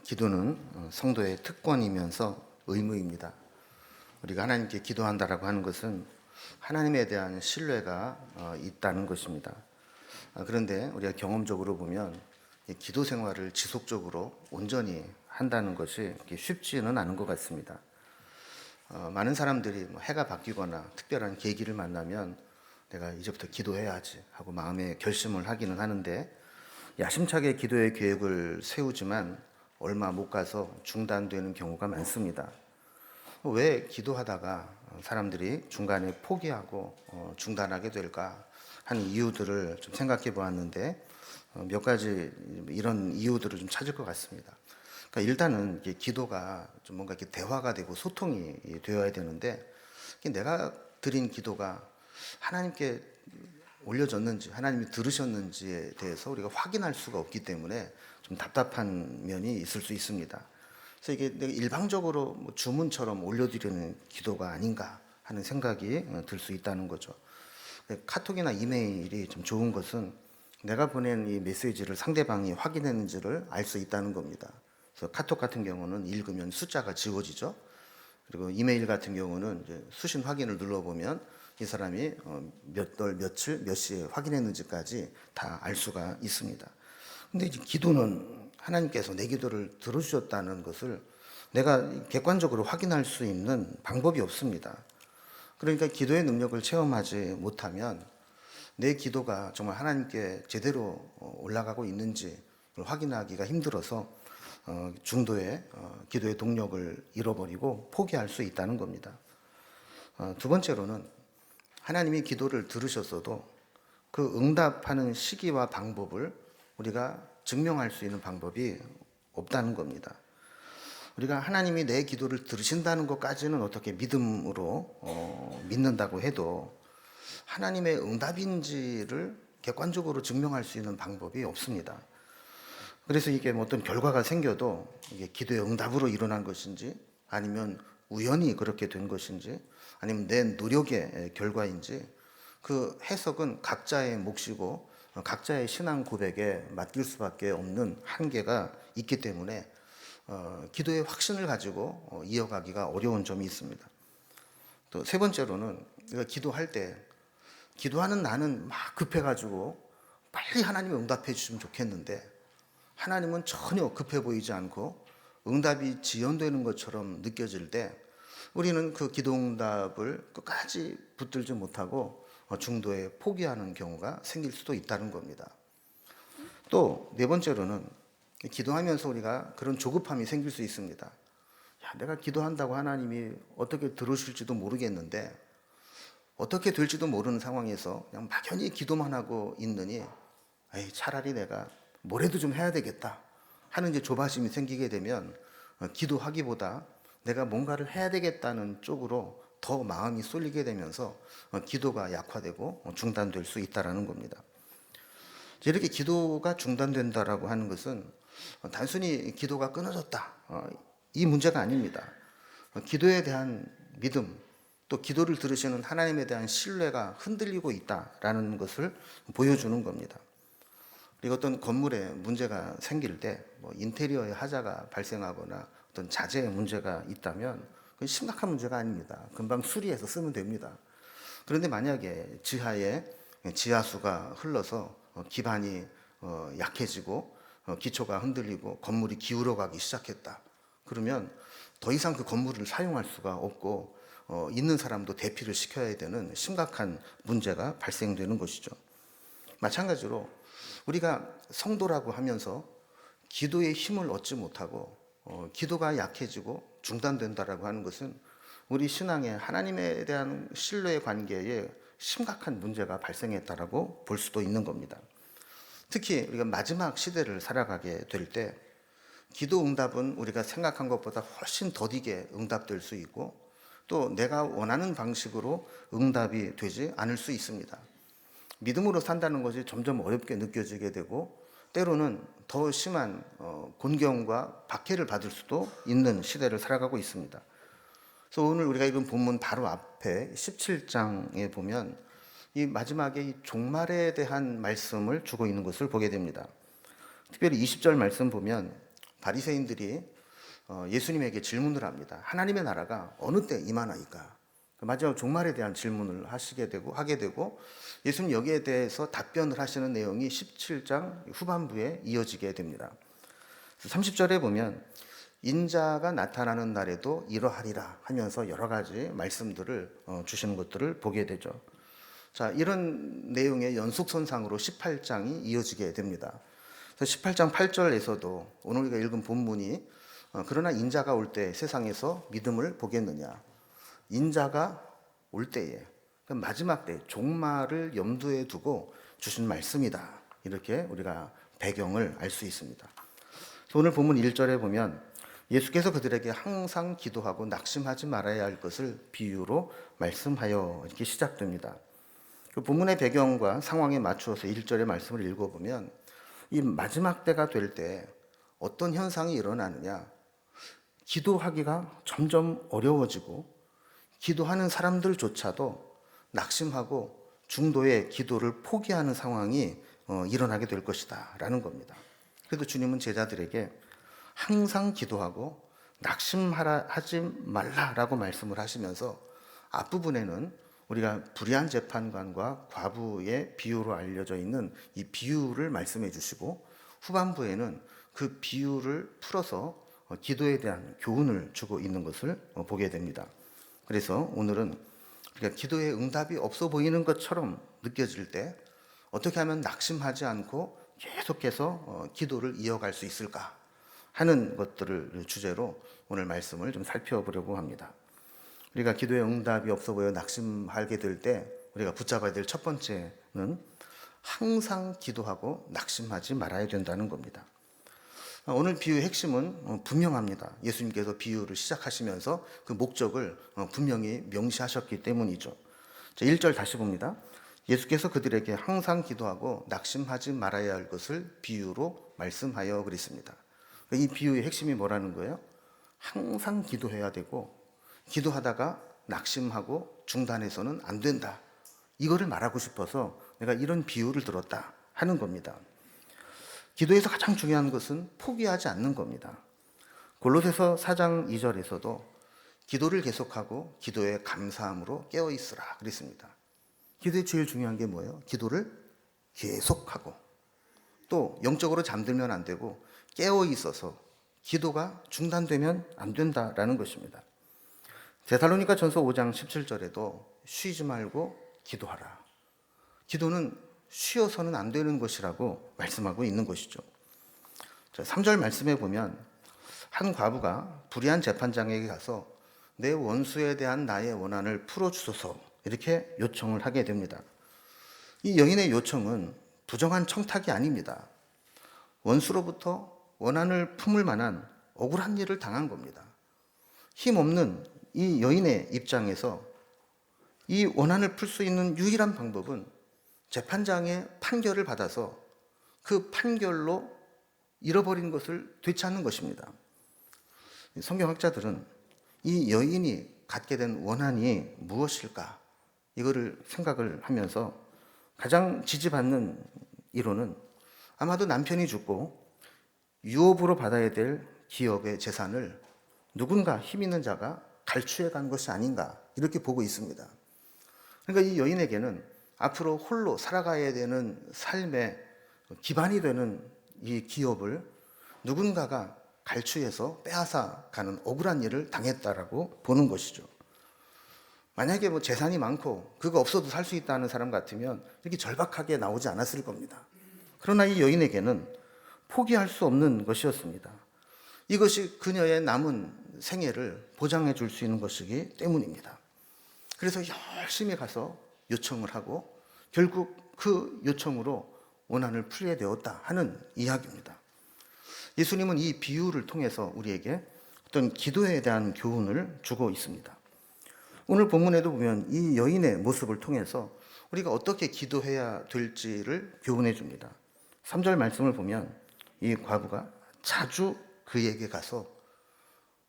기도는 성도의 특권이면서 의무입니다. 우리가 하나님께 기도한다라고 하는 것은 하나님에 대한 신뢰가 있다는 것입니다. 그런데 우리가 경험적으로 보면 기도 생활을 지속적으로 온전히 한다는 것이 쉽지는 않은 것 같습니다. 많은 사람들이 해가 바뀌거나 특별한 계기를 만나면 내가 이제부터 기도해야지 하고 마음에 결심을 하기는 하는데, 야심차게 기도의 계획을 세우지만 얼마 못 가서 중단되는 경우가 많습니다. 왜 기도하다가 사람들이 중간에 포기하고 중단하게 될까 하는 이유들을 좀 생각해 보았는데, 몇 가지 이런 이유들을 좀 찾을 것 같습니다. 그러니까 일단은 기도가 좀 뭔가 이렇게 대화가 되고 소통이 되어야 되는데, 내가 드린 기도가 하나님께 올려졌는지, 하나님이 들으셨는지에 대해서 우리가 확인할 수가 없기 때문에 좀 답답한 면이 있을 수 있습니다. 그래서 이게 내가 일방적으로 주문처럼 올려드리는 기도가 아닌가 하는 생각이 들 수 있다는 거죠. 카톡이나 이메일이 좀 좋은 것은 내가 보낸 이 메시지를 상대방이 확인했는지를 알 수 있다는 겁니다. 그래서 카톡 같은 경우는 읽으면 숫자가 지워지죠. 그리고 이메일 같은 경우는 이제 수신 확인을 눌러보면 이 사람이 몇 월 며칠 몇 시에 확인했는지까지 다 알 수가 있습니다. 근데 이제 기도는 하나님께서 내 기도를 들어주셨다는 것을 내가 객관적으로 확인할 수 있는 방법이 없습니다. 그러니까 기도의 능력을 체험하지 못하면 내 기도가 정말 하나님께 제대로 올라가고 있는지 확인하기가 힘들어서 중도의 기도의 동력을 잃어버리고 포기할 수 있다는 겁니다. 두 번째로는 하나님이 기도를 들으셨어도 그 응답하는 시기와 방법을 우리가 증명할 수 있는 방법이 없다는 겁니다. 우리가 하나님이 내 기도를 들으신다는 것까지는 어떻게 믿음으로 믿는다고 해도 하나님의 응답인지를 객관적으로 증명할 수 있는 방법이 없습니다. 그래서 이게 어떤 결과가 생겨도 이게 기도의 응답으로 일어난 것인지, 아니면 우연히 그렇게 된 것인지, 아니면 내 노력의 결과인지, 그 해석은 각자의 몫이고 각자의 신앙 고백에 맡길 수밖에 없는 한계가 있기 때문에 기도의 확신을 가지고 이어가기가 어려운 점이 있습니다. 또 세 번째로는 우리가 기도할 때, 기도하는 나는 막 급해가지고 빨리 하나님이 응답해 주시면 좋겠는데 하나님은 전혀 급해 보이지 않고 응답이 지연되는 것처럼 느껴질 때 우리는 그 기도 응답을 끝까지 붙들지 못하고 중도에 포기하는 경우가 생길 수도 있다는 겁니다. 또 네 번째로는 기도하면서 우리가 그런 조급함이 생길 수 있습니다. 내가 기도한다고 하나님이 어떻게 들으실지도 모르겠는데, 어떻게 될지도 모르는 상황에서 그냥 막연히 기도만 하고 있느니 차라리 내가 뭐라도 좀 해야 되겠다 하는 이제 조바심이 생기게 되면 기도하기보다 내가 뭔가를 해야 되겠다는 쪽으로 더 마음이 쏠리게 되면서 기도가 약화되고 중단될 수 있다는 겁니다. 이렇게 기도가 중단된다라고 하는 것은 단순히 기도가 끊어졌다 이 문제가 아닙니다. 기도에 대한 믿음, 또 기도를 들으시는 하나님에 대한 신뢰가 흔들리고 있다라는 것을 보여주는 겁니다. 그리고 어떤 건물에 문제가 생길 때 인테리어에 하자가 발생하거나 어떤 자재에 문제가 있다면 그건 심각한 문제가 아닙니다. 금방 수리해서 쓰면 됩니다. 그런데 만약에 지하에 지하수가 흘러서 기반이 약해지고 기초가 흔들리고 건물이 기울어가기 시작했다. 그러면 더 이상 그 건물을 사용할 수가 없고 있는 사람도 대피를 시켜야 되는 심각한 문제가 발생되는 것이죠. 마찬가지로 우리가 성도라고 하면서 기도의 힘을 얻지 못하고 기도가 약해지고 중단된다라고 하는 것은 우리 신앙의 하나님에 대한 신뢰의 관계에 심각한 문제가 발생했다라고 볼 수도 있는 겁니다. 특히 우리가 마지막 시대를 살아가게 될 때 기도 응답은 우리가 생각한 것보다 훨씬 더디게 응답될 수 있고, 또 내가 원하는 방식으로 응답이 되지 않을 수 있습니다. 믿음으로 산다는 것이 점점 어렵게 느껴지게 되고, 때로는 더 심한 곤경과 박해를 받을 수도 있는 시대를 살아가고 있습니다. 그래서 오늘 우리가 읽은 본문 바로 앞에 17장에 보면 이 마지막에 이 종말에 대한 말씀을 주고 있는 것을 보게 됩니다. 특별히 20절 말씀 보면 바리새인들이 예수님에게 질문을 합니다. 하나님의 나라가 어느 때 임하나이까? 마지막 종말에 대한 질문을 하게 되고 예수님 여기에 대해서 답변을 하시는 내용이 17장 후반부에 이어지게 됩니다. 30절에 보면 인자가 나타나는 날에도 이러하리라 하면서 여러 가지 말씀들을 주시는 것들을 보게 되죠. 자, 이런 내용의 연속선상으로 18장이 이어지게 됩니다. 18장 8절에서도 오늘 우리가 읽은 본문이 그러나 인자가 올 때 세상에서 믿음을 보겠느냐. 인자가 올 때에 마지막 때 종말을 염두에 두고 주신 말씀이다. 이렇게 우리가 배경을 알 수 있습니다. 오늘 본문 1절에 보면 예수께서 그들에게 항상 기도하고 낙심하지 말아야 할 것을 비유로 말씀하여 이렇게 시작됩니다. 그 본문의 배경과 상황에 맞추어서 1절의 말씀을 읽어보면 이 마지막 때가 될 때 어떤 현상이 일어나느냐. 기도하기가 점점 어려워지고 기도하는 사람들조차도 낙심하고 중도의 기도를 포기하는 상황이 일어나게 될 것이다 라는 겁니다. 그래도 주님은 제자들에게 항상 기도하고 낙심하지 말라라고 말씀을 하시면서 앞부분에는 우리가 불의한 재판관과 과부의 비유로 알려져 있는 이 비유를 말씀해 주시고 후반부에는 그 비유를 풀어서 기도에 대한 교훈을 주고 있는 것을 보게 됩니다. 그래서 오늘은 우리가 기도에 응답이 없어 보이는 것처럼 느껴질 때 어떻게 하면 낙심하지 않고 계속해서 기도를 이어갈 수 있을까 하는 것들을 주제로 오늘 말씀을 좀 살펴보려고 합니다. 우리가 기도에 응답이 없어 보여 낙심하게 될 때 우리가 붙잡아야 될 첫 번째는 항상 기도하고 낙심하지 말아야 된다는 겁니다. 오늘 비유의 핵심은 분명합니다. 예수님께서 비유를 시작하시면서 그 목적을 분명히 명시하셨기 때문이죠. 1절 다시 봅니다. 예수께서 그들에게 항상 기도하고 낙심하지 말아야 할 것을 비유로 말씀하여 그랬습니다. 이 비유의 핵심이 뭐라는 거예요? 항상 기도해야 되고 기도하다가 낙심하고 중단해서는 안 된다. 이거를 말하고 싶어서 내가 이런 비유를 들었다 하는 겁니다. 기도에서 가장 중요한 것은 포기하지 않는 겁니다. 골로새서 4장 2절에서도 기도를 계속하고 기도에 감사함으로 깨어 있으라 그랬습니다. 기도에 제일 중요한 게 뭐예요? 기도를 계속하고 또 영적으로 잠들면 안 되고 깨어 있어서 기도가 중단되면 안 된다라는 것입니다. 데살로니가 전서 5장 17절에도 쉬지 말고 기도하라. 기도는 쉬어서는 안 되는 것이라고 말씀하고 있는 것이죠. 3절 말씀에 보면 한 과부가 불의한 재판장에게 가서 내 원수에 대한 나의 원한을 풀어주소서 이렇게 요청을 하게 됩니다. 이 여인의 요청은 부정한 청탁이 아닙니다. 원수로부터 원한을 품을 만한 억울한 일을 당한 겁니다. 힘없는 이 여인의 입장에서 이 원한을 풀 수 있는 유일한 방법은 재판장의 판결을 받아서 그 판결로 잃어버린 것을 되찾는 것입니다. 성경학자들은 이 여인이 갖게 된 원한이 무엇일까? 이거를 생각을 하면서 가장 지지받는 이론은 아마도 남편이 죽고 유업으로 받아야 될 기업의 재산을 누군가 힘 있는 자가 갈취해 간 것이 아닌가 이렇게 보고 있습니다. 그러니까 이 여인에게는 앞으로 홀로 살아가야 되는 삶의 기반이 되는 이 기업을 누군가가 갈취해서 빼앗아 가는 억울한 일을 당했다라고 보는 것이죠. 만약에 재산이 많고 그거 없어도 살 수 있다는 사람 같으면 이렇게 절박하게 나오지 않았을 겁니다. 그러나 이 여인에게는 포기할 수 없는 것이었습니다. 이것이 그녀의 남은 생애를 보장해 줄 수 있는 것이기 때문입니다. 그래서 열심히 가서 요청을 하고 결국 그 요청으로 원한을 풀게 되었다 하는 이야기입니다. 예수님은 이 비유를 통해서 우리에게 어떤 기도에 대한 교훈을 주고 있습니다. 오늘 본문에도 보면 이 여인의 모습을 통해서 우리가 어떻게 기도해야 될지를 교훈해 줍니다. 3절 말씀을 보면 이 과부가 자주 그에게 가서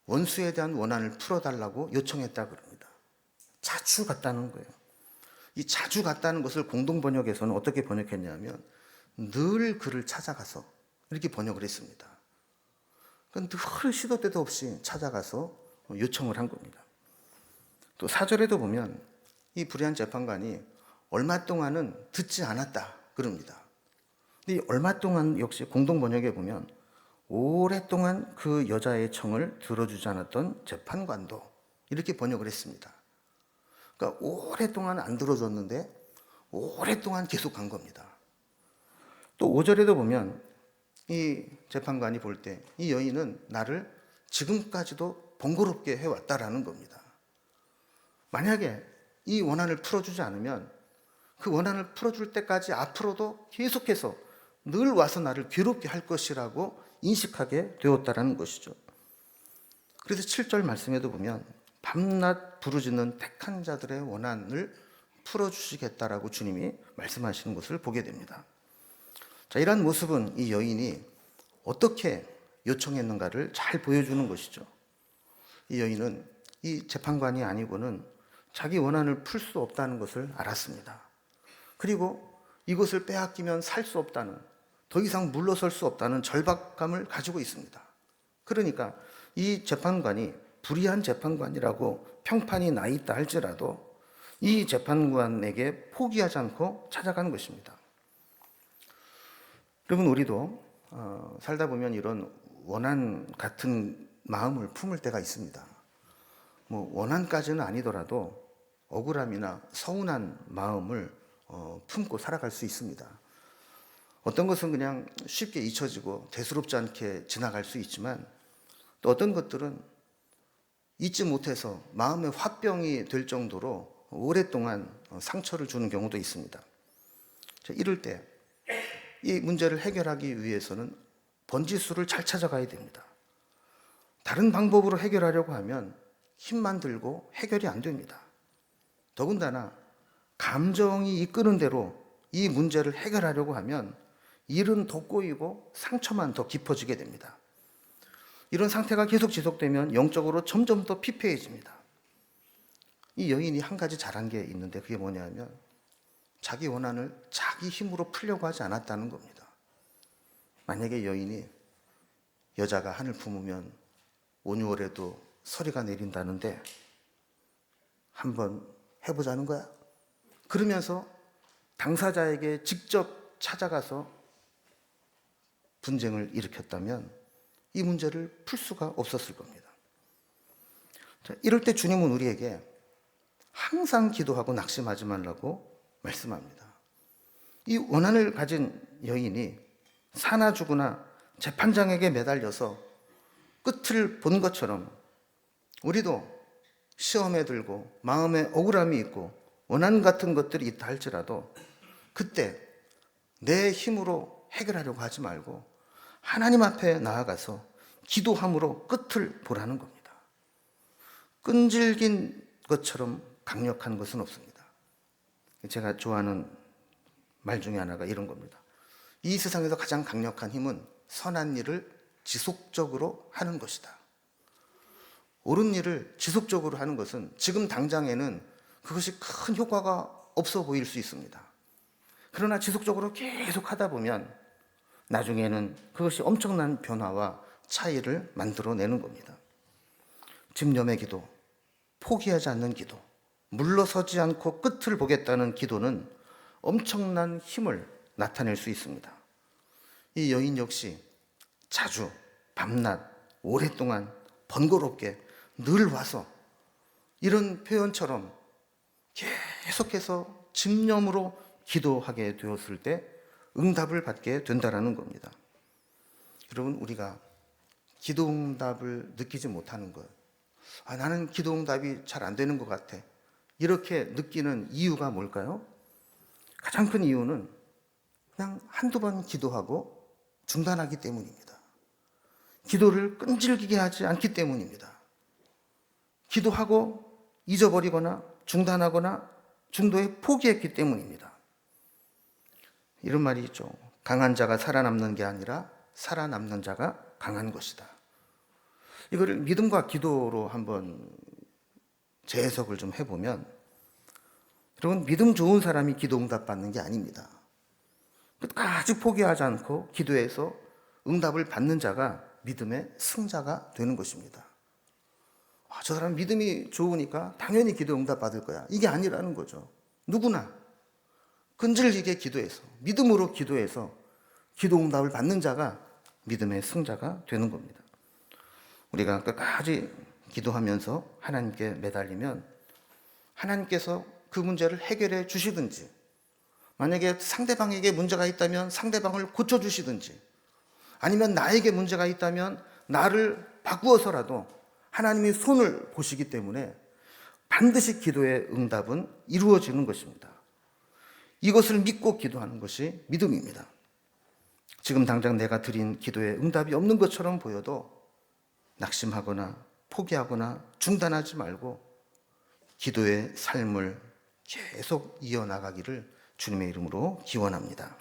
원수에 대한 원한을 풀어달라고 요청했다 그럽니다. 자주 갔다는 거예요. 이 자주 갔다는 것을 공동 번역에서는 어떻게 번역했냐면 늘 그를 찾아가서 이렇게 번역을 했습니다. 늘 시도 때도 없이 찾아가서 요청을 한 겁니다. 또 4절에도 보면 이 불의한 재판관이 얼마 동안은 듣지 않았다 그럽니다. 근데 이 얼마 동안 역시 공동 번역에 보면 오랫동안 그 여자의 청을 들어주지 않았던 재판관도 이렇게 번역을 했습니다. 그러니까 오랫동안 안 들어줬는데 오랫동안 계속 간 겁니다. 또 5절에도 보면 이 재판관이 볼 때 이 여인은 나를 지금까지도 번거롭게 해왔다라는 겁니다. 만약에 이 원한을 풀어주지 않으면 그 원한을 풀어줄 때까지 앞으로도 계속해서 늘 와서 나를 괴롭게 할 것이라고 인식하게 되었다라는 것이죠. 그래서 7절 말씀에도 보면 밤낮 부르짖는 택한 자들의 원한을 풀어주시겠다라고 주님이 말씀하시는 것을 보게 됩니다. 자, 이러한 모습은 이 여인이 어떻게 요청했는가를 잘 보여주는 것이죠. 이 여인은 이 재판관이 아니고는 자기 원한을 풀 수 없다는 것을 알았습니다. 그리고 이것을 빼앗기면 살 수 없다는, 더 이상 물러설 수 없다는 절박감을 가지고 있습니다. 그러니까 이 재판관이 불의한 재판관이라고 평판이 나 있다 할지라도 이 재판관에게 포기하지 않고 찾아가는 것입니다. 여러분, 우리도 살다 보면 이런 원한 같은 마음을 품을 때가 있습니다. 원한까지는 아니더라도 억울함이나 서운한 마음을 품고 살아갈 수 있습니다. 어떤 것은 그냥 쉽게 잊혀지고 대수롭지 않게 지나갈 수 있지만 또 어떤 것들은 잊지 못해서 마음의 화병이 될 정도로 오랫동안 상처를 주는 경우도 있습니다. 이럴 때 이 문제를 해결하기 위해서는 번지수를 잘 찾아가야 됩니다. 다른 방법으로 해결하려고 하면 힘만 들고 해결이 안 됩니다. 더군다나 감정이 이끄는 대로 이 문제를 해결하려고 하면 일은 더 꼬이고 상처만 더 깊어지게 됩니다. 이런 상태가 계속 지속되면 영적으로 점점 더 피폐해집니다. 이 여인이 한 가지 잘한 게 있는데 그게 뭐냐면 자기 원한을 자기 힘으로 풀려고 하지 않았다는 겁니다. 만약에 여인이 여자가 한을 품으면 5, 6월에도 서리가 내린다는데 한번 해보자는 거야. 그러면서 당사자에게 직접 찾아가서 분쟁을 일으켰다면 이 문제를 풀 수가 없었을 겁니다. 이럴 때 주님은 우리에게 항상 기도하고 낙심하지 말라고 말씀합니다. 이 원한을 가진 여인이 사나 죽으나 재판장에게 매달려서 끝을 본 것처럼 우리도 시험에 들고 마음에 억울함이 있고 원한 같은 것들이 있다 할지라도 그때 내 힘으로 해결하려고 하지 말고 하나님 앞에 나아가서 기도함으로 끝을 보라는 겁니다. 끈질긴 것처럼 강력한 것은 없습니다. 제가 좋아하는 말 중에 하나가 이런 겁니다. 이 세상에서 가장 강력한 힘은 선한 일을 지속적으로 하는 것이다. 옳은 일을 지속적으로 하는 것은 지금 당장에는 그것이 큰 효과가 없어 보일 수 있습니다. 그러나 지속적으로 계속 하다 보면 나중에는 그것이 엄청난 변화와 차이를 만들어내는 겁니다. 집념의 기도, 포기하지 않는 기도, 물러서지 않고 끝을 보겠다는 기도는 엄청난 힘을 나타낼 수 있습니다. 이 여인 역시 자주 밤낮 오랫동안 번거롭게 늘 와서 이런 표현처럼 계속해서 집념으로 기도하게 되었을 때 응답을 받게 된다는 겁니다. 여러분, 우리가 기도 응답을 느끼지 못하는 것, 나는 기도 응답이 잘 안 되는 것 같아, 이렇게 느끼는 이유가 뭘까요? 가장 큰 이유는 그냥 한두 번 기도하고 중단하기 때문입니다. 기도를 끈질기게 하지 않기 때문입니다. 기도하고 잊어버리거나 중단하거나 중도에 포기했기 때문입니다. 이런 말이 있죠. 강한 자가 살아남는 게 아니라 살아남는 자가 강한 것이다. 이거를 믿음과 기도로 한번 재해석을 좀 해보면, 여러분, 믿음 좋은 사람이 기도 응답 받는 게 아닙니다. 끝까지 포기하지 않고 기도해서 응답을 받는 자가 믿음의 승자가 되는 것입니다. 저 사람 믿음이 좋으니까 당연히 기도 응답 받을 거야. 이게 아니라는 거죠. 누구나 끈질기게 기도해서, 믿음으로 기도해서 기도 응답을 받는 자가 믿음의 승자가 되는 겁니다. 우리가 끝까지 기도하면서 하나님께 매달리면 하나님께서 그 문제를 해결해 주시든지, 만약에 상대방에게 문제가 있다면 상대방을 고쳐주시든지, 아니면 나에게 문제가 있다면 나를 바꾸어서라도 하나님이 손을 보시기 때문에 반드시 기도의 응답은 이루어지는 것입니다. 이것을 믿고 기도하는 것이 믿음입니다. 지금 당장 내가 드린 기도의 응답이 없는 것처럼 보여도 낙심하거나 포기하거나 중단하지 말고 기도의 삶을 계속 이어나가기를 주님의 이름으로 기원합니다.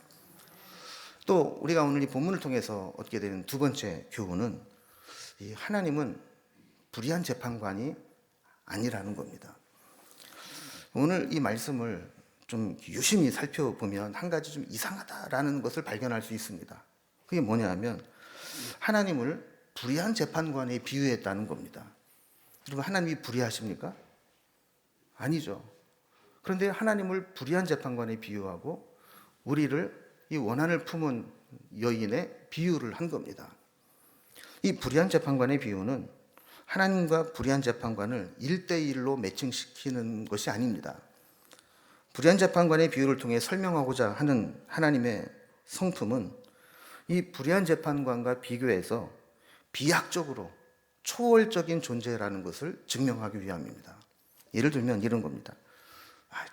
또 우리가 오늘 이 본문을 통해서 얻게 되는 두 번째 교훈은 하나님은 불의한 재판관이 아니라는 겁니다. 오늘 이 말씀을 좀 유심히 살펴보면 한 가지 좀 이상하다라는 것을 발견할 수 있습니다. 그게 뭐냐면 하나님을 불의한 재판관에 비유했다는 겁니다. 여러분, 하나님이 불의하십니까? 아니죠. 그런데 하나님을 불의한 재판관에 비유하고 우리를 이 원한을 품은 여인의 비유를 한 겁니다. 이 불의한 재판관의 비유는 하나님과 불의한 재판관을 1대1로 매칭시키는 것이 아닙니다. 불의한 재판관의 비유를 통해 설명하고자 하는 하나님의 성품은 이 불의한 재판관과 비교해서 비약적으로 초월적인 존재라는 것을 증명하기 위함입니다. 예를 들면 이런 겁니다.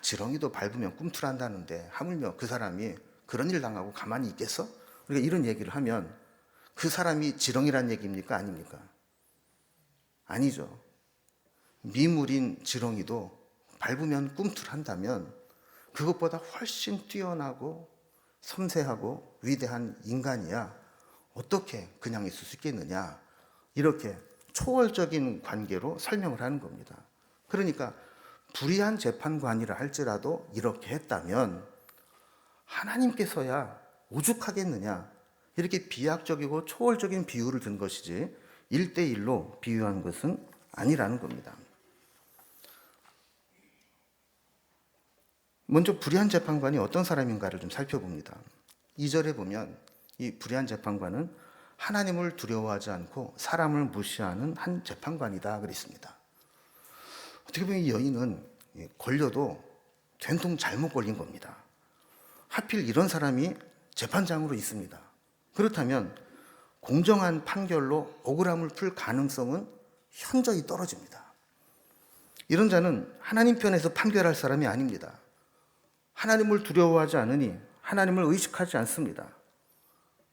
지렁이도 밟으면 꿈틀한다는데 하물며 그 사람이 그런 일 당하고 가만히 있겠어? 우리가 이런 얘기를 하면 그 사람이 지렁이란 얘기입니까? 아닙니까? 아니죠. 미물인 지렁이도 밟으면 꿈틀한다면 그것보다 훨씬 뛰어나고 섬세하고 위대한 인간이야 어떻게 그냥 있을 수 있겠느냐, 이렇게 초월적인 관계로 설명을 하는 겁니다. 그러니까 불의한 재판관이라 할지라도 이렇게 했다면 하나님께서야 오죽하겠느냐, 이렇게 비약적이고 초월적인 비유를 든 것이지 1대1로 비유한 것은 아니라는 겁니다. 먼저 불의한 재판관이 어떤 사람인가를 좀 살펴봅니다. 2절에 보면 이 불의한 재판관은 하나님을 두려워하지 않고 사람을 무시하는 한 재판관이다 그랬습니다. 어떻게 보면 이 여인은 걸려도 된통 잘못 걸린 겁니다. 하필 이런 사람이 재판장으로 있습니다. 그렇다면 공정한 판결로 억울함을 풀 가능성은 현저히 떨어집니다. 이런 자는 하나님 편에서 판결할 사람이 아닙니다. 하나님을 두려워하지 않으니 하나님을 의식하지 않습니다.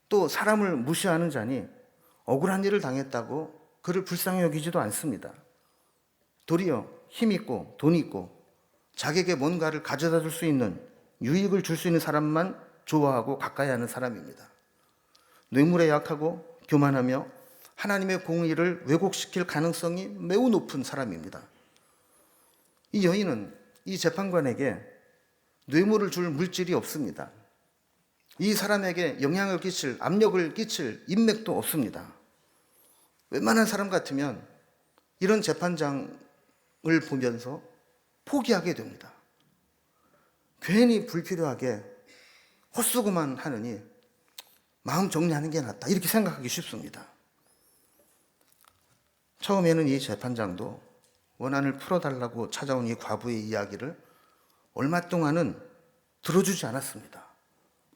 또 사람을 무시하는 자니 억울한 일을 당했다고 그를 불쌍히 여기지도 않습니다. 도리어 힘 있고 돈 있고 자기에게 뭔가를 가져다 줄 수 있는, 유익을 줄 수 있는 사람만 좋아하고 가까이 하는 사람입니다. 뇌물에 약하고 교만하며 하나님의 공의를 왜곡시킬 가능성이 매우 높은 사람입니다. 이 여인은 이 재판관에게 뇌물을 줄 물질이 없습니다. 이 사람에게 영향을 끼칠, 압력을 끼칠 인맥도 없습니다. 웬만한 사람 같으면 이런 재판장을 보면서 포기하게 됩니다. 괜히 불필요하게 헛수고만 하느니 마음 정리하는 게 낫다, 이렇게 생각하기 쉽습니다. 처음에는 이 재판장도 원한을 풀어달라고 찾아온 이 과부의 이야기를 얼마 동안은 들어주지 않았습니다.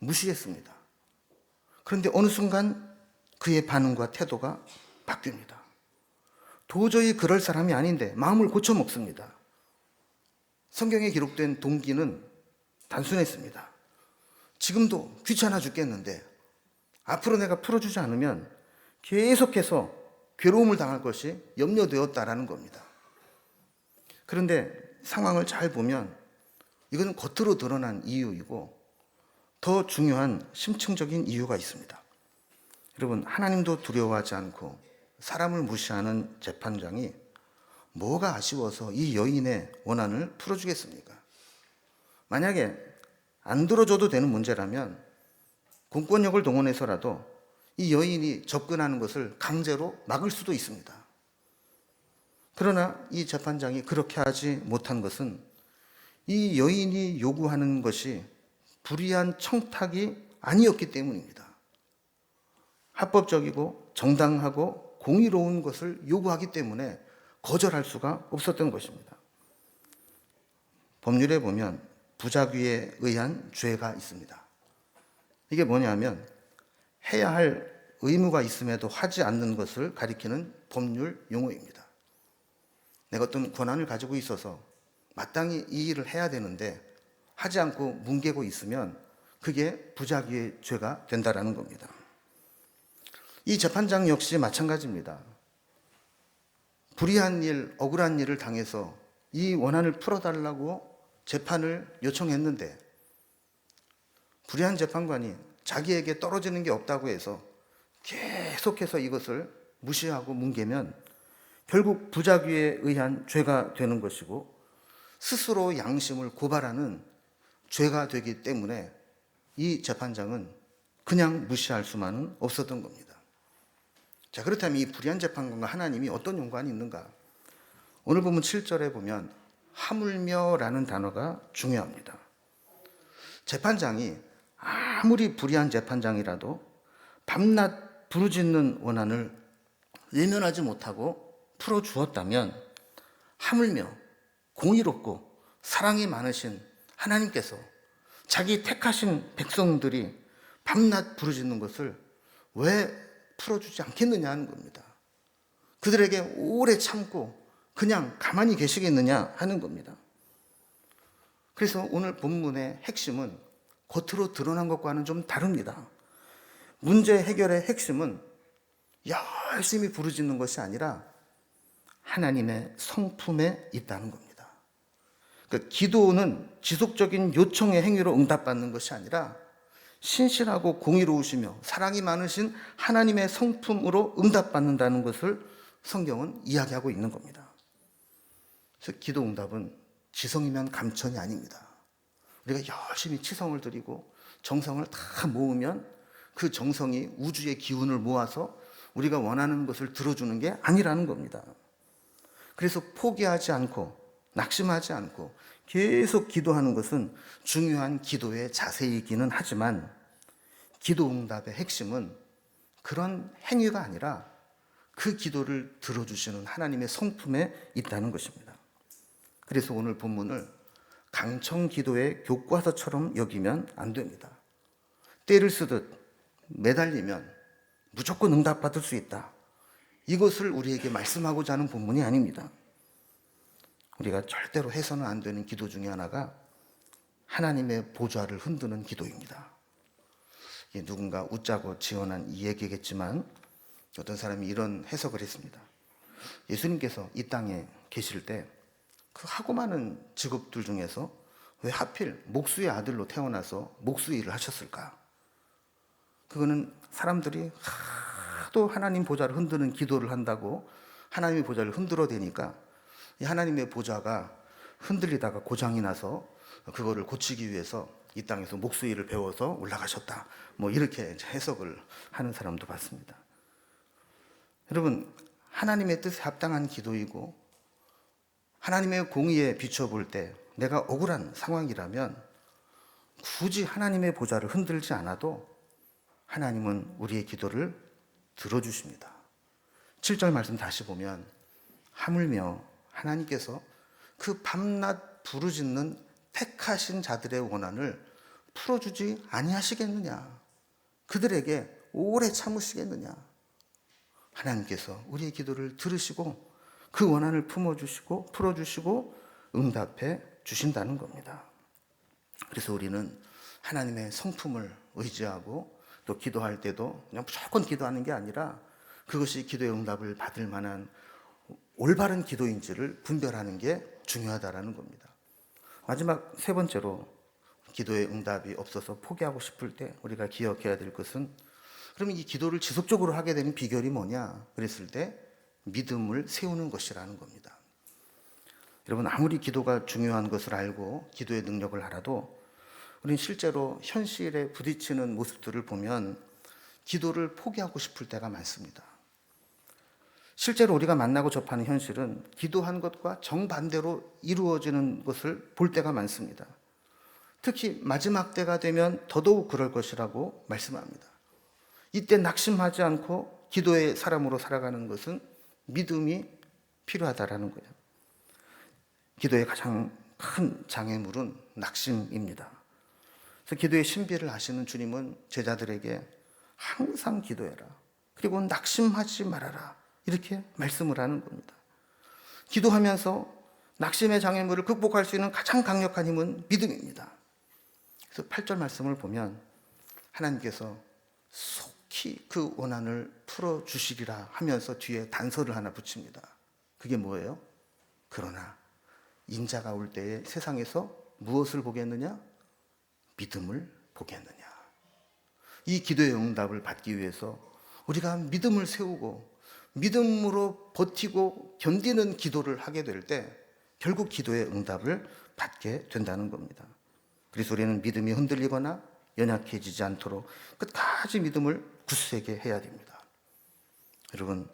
무시했습니다. 그런데 어느 순간 그의 반응과 태도가 바뀝니다. 도저히 그럴 사람이 아닌데 마음을 고쳐먹습니다. 성경에 기록된 동기는 단순했습니다. 지금도 귀찮아 죽겠는데 앞으로 내가 풀어주지 않으면 계속해서 괴로움을 당할 것이 염려되었다라는 겁니다. 그런데 상황을 잘 보면 이건 겉으로 드러난 이유이고 더 중요한 심층적인 이유가 있습니다. 여러분, 하나님도 두려워하지 않고 사람을 무시하는 재판장이 뭐가 아쉬워서 이 여인의 원한을 풀어주겠습니까? 만약에 안 들어줘도 되는 문제라면 공권력을 동원해서라도 이 여인이 접근하는 것을 강제로 막을 수도 있습니다. 그러나 이 재판장이 그렇게 하지 못한 것은 이 여인이 요구하는 것이 불의한 청탁이 아니었기 때문입니다. 합법적이고 정당하고 공의로운 것을 요구하기 때문에 거절할 수가 없었던 것입니다. 법률에 보면 부작위에 의한 죄가 있습니다. 이게 뭐냐면 해야 할 의무가 있음에도 하지 않는 것을 가리키는 법률 용어입니다. 내가 어떤 권한을 가지고 있어서 마땅히 이 일을 해야 되는데 하지 않고 뭉개고 있으면 그게 부작위의 죄가 된다라는 겁니다. 이 재판장 역시 마찬가지입니다. 불의한 일, 억울한 일을 당해서 이 원한을 풀어달라고 재판을 요청했는데 불의한 재판관이 자기에게 떨어지는 게 없다고 해서 계속해서 이것을 무시하고 뭉개면 결국 부작위에 의한 죄가 되는 것이고 스스로 양심을 고발하는 죄가 되기 때문에 이 재판장은 그냥 무시할 수만은 없었던 겁니다. 자, 그렇다면 이 불의한 재판관과 하나님이 어떤 연관이 있는가? 오늘 본문 7절에 보면 하물며라는 단어가 중요합니다. 재판장이 아무리 불의한 재판장이라도 밤낮 부르짖는 원한을 외면하지 못하고 풀어주었다면 하물며 공의롭고 사랑이 많으신 하나님께서 자기 택하신 백성들이 밤낮 부르짖는 것을 왜 풀어주지 않겠느냐 하는 겁니다. 그들에게 오래 참고 그냥 가만히 계시겠느냐 하는 겁니다. 그래서 오늘 본문의 핵심은 겉으로 드러난 것과는 좀 다릅니다. 문제 해결의 핵심은 열심히 부르짖는 것이 아니라 하나님의 성품에 있다는 겁니다. 그러니까 기도는 지속적인 요청의 행위로 응답받는 것이 아니라 신실하고 공의로우시며 사랑이 많으신 하나님의 성품으로 응답받는다는 것을 성경은 이야기하고 있는 겁니다. 그래서 기도 응답은 지성이면 감천이 아닙니다. 우리가 열심히 치성을 드리고 정성을 다 모으면 그 정성이 우주의 기운을 모아서 우리가 원하는 것을 들어주는 게 아니라는 겁니다. 그래서 포기하지 않고 낙심하지 않고 계속 기도하는 것은 중요한 기도의 자세이기는 하지만 기도 응답의 핵심은 그런 행위가 아니라 그 기도를 들어주시는 하나님의 성품에 있다는 것입니다. 그래서 오늘 본문을 강청 기도의 교과서처럼 여기면 안 됩니다. 때를 쓰듯 매달리면 무조건 응답받을 수 있다. 이것을 우리에게 말씀하고자 하는 본문이 아닙니다. 우리가 절대로 해서는 안 되는 기도 중에 하나가 하나님의 보좌를 흔드는 기도입니다. 이게 누군가 웃자고 지어낸 이 얘기겠지만 어떤 사람이 이런 해석을 했습니다. 예수님께서 이 땅에 계실 때 그 하고 많은 직업들 중에서 왜 하필 목수의 아들로 태어나서 목수 일을 하셨을까? 그거는 사람들이 하도 하나님 보좌를 흔드는 기도를 한다고 하나님의 보좌를 흔들어대니까 이 하나님의 보좌가 흔들리다가 고장이 나서 그거를 고치기 위해서 이 땅에서 목수 일을 배워서 올라가셨다. 뭐 이렇게 해석을 하는 사람도 봤습니다. 여러분, 하나님의 뜻에 합당한 기도이고 하나님의 공의에 비춰볼 때 내가 억울한 상황이라면 굳이 하나님의 보좌를 흔들지 않아도 하나님은 우리의 기도를 들어주십니다. 7절 말씀 다시 보면 하물며 하나님께서 그 밤낮 부르짖는 택하신 자들의 원한을 풀어주지 아니하시겠느냐? 그들에게 오래 참으시겠느냐? 하나님께서 우리의 기도를 들으시고 그 원한을 품어주시고 풀어주시고 응답해 주신다는 겁니다. 그래서 우리는 하나님의 성품을 의지하고 또 기도할 때도 그냥 무조건 기도하는 게 아니라 그것이 기도의 응답을 받을 만한 올바른 기도인지를 분별하는 게 중요하다라는 겁니다. 마지막 세 번째로 기도의 응답이 없어서 포기하고 싶을 때 우리가 기억해야 될 것은 그러면 이 기도를 지속적으로 하게 되는 비결이 뭐냐? 그랬을 때 믿음을 세우는 것이라는 겁니다. 여러분, 아무리 기도가 중요한 것을 알고 기도의 능력을 알아도 우리는 실제로 현실에 부딪히는 모습들을 보면 기도를 포기하고 싶을 때가 많습니다. 실제로 우리가 만나고 접하는 현실은 기도한 것과 정반대로 이루어지는 것을 볼 때가 많습니다. 특히 마지막 때가 되면 더더욱 그럴 것이라고 말씀합니다. 이때 낙심하지 않고 기도의 사람으로 살아가는 것은 믿음이 필요하다라는 거예요. 기도의 가장 큰 장애물은 낙심입니다. 그래서 기도의 신비를 아시는 주님은 제자들에게 항상 기도해라. 그리고 낙심하지 말아라. 이렇게 말씀을 하는 겁니다. 기도하면서 낙심의 장애물을 극복할 수 있는 가장 강력한 힘은 믿음입니다. 그래서 8절 말씀을 보면 하나님께서 속히 그 원한을 풀어주시리라 하면서 뒤에 단서를 하나 붙입니다. 그게 뭐예요? 그러나 인자가 올 때에 세상에서 무엇을 보겠느냐? 믿음을 보겠느냐. 이 기도의 응답을 받기 위해서 우리가 믿음을 세우고 믿음으로 버티고 견디는 기도를 하게 될 때 결국 기도의 응답을 받게 된다는 겁니다. 그래서 우리는 믿음이 흔들리거나 연약해지지 않도록 끝까지 믿음을 굳세게 해야 됩니다. 여러분,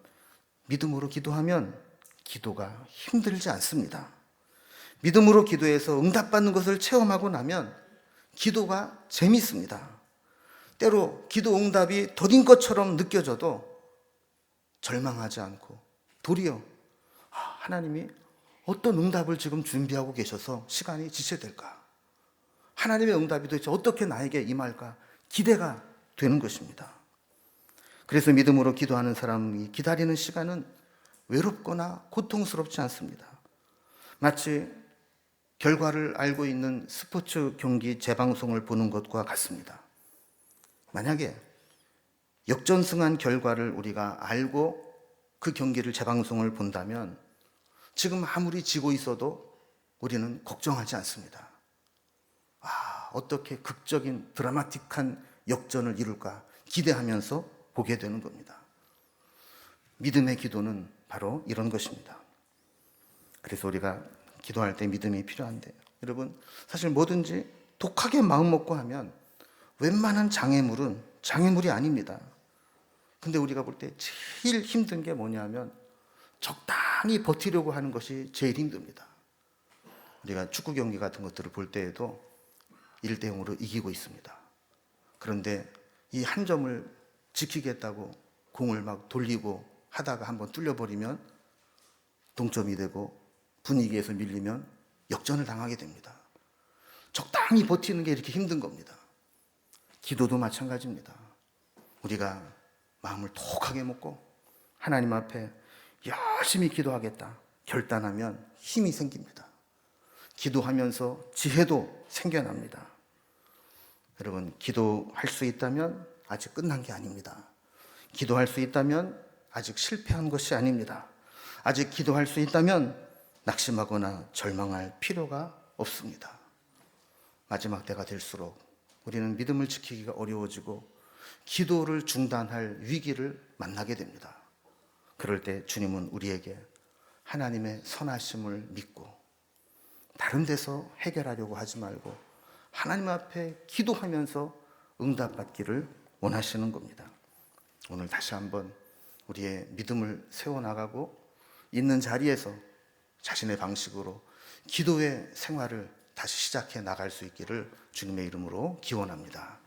믿음으로 기도하면 기도가 힘들지 않습니다. 믿음으로 기도해서 응답받는 것을 체험하고 나면 기도가 재밌습니다. 때로 기도 응답이 더딘 것처럼 느껴져도 절망하지 않고 도리어 하나님이 어떤 응답을 지금 준비하고 계셔서 시간이 지체될까? 하나님의 응답이 도대체 어떻게 나에게 임할까? 기대가 되는 것입니다. 그래서 믿음으로 기도하는 사람이 기다리는 시간은 외롭거나 고통스럽지 않습니다. 마치 결과를 알고 있는 스포츠 경기 재방송을 보는 것과 같습니다. 만약에 역전승한 결과를 우리가 알고 그 경기를 재방송을 본다면 지금 아무리 지고 있어도 우리는 걱정하지 않습니다. 어떻게 극적인 드라마틱한 역전을 이룰까 기대하면서 보게 되는 겁니다. 믿음의 기도는 바로 이런 것입니다. 그래서 우리가 기도할 때 믿음이 필요한데 여러분, 사실 뭐든지 독하게 마음 먹고 하면 웬만한 장애물은 장애물이 아닙니다. 근데 우리가 볼 때 제일 힘든 게 뭐냐면 적당히 버티려고 하는 것이 제일 힘듭니다. 우리가 축구 경기 같은 것들을 볼 때에도 1대0으로 이기고 있습니다. 그런데 이 한 점을 지키겠다고 공을 막 돌리고 하다가 한번 뚫려버리면 동점이 되고 분위기에서 밀리면 역전을 당하게 됩니다. 적당히 버티는 게 이렇게 힘든 겁니다. 기도도 마찬가지입니다. 우리가 마음을 독하게 먹고 하나님 앞에 열심히 기도하겠다 결단하면 힘이 생깁니다. 기도하면서 지혜도 생겨납니다. 여러분, 기도할 수 있다면 아직 끝난 게 아닙니다. 기도할 수 있다면 아직 실패한 것이 아닙니다. 아직 기도할 수 있다면 낙심하거나 절망할 필요가 없습니다. 마지막 때가 될수록 우리는 믿음을 지키기가 어려워지고 기도를 중단할 위기를 만나게 됩니다. 그럴 때 주님은 우리에게 하나님의 선하심을 믿고 다른 데서 해결하려고 하지 말고 하나님 앞에 기도하면서 응답받기를 원하시는 겁니다. 오늘 다시 한번 우리의 믿음을 세워나가고 있는 자리에서 자신의 방식으로 기도의 생활을 다시 시작해 나갈 수 있기를 주님의 이름으로 기원합니다.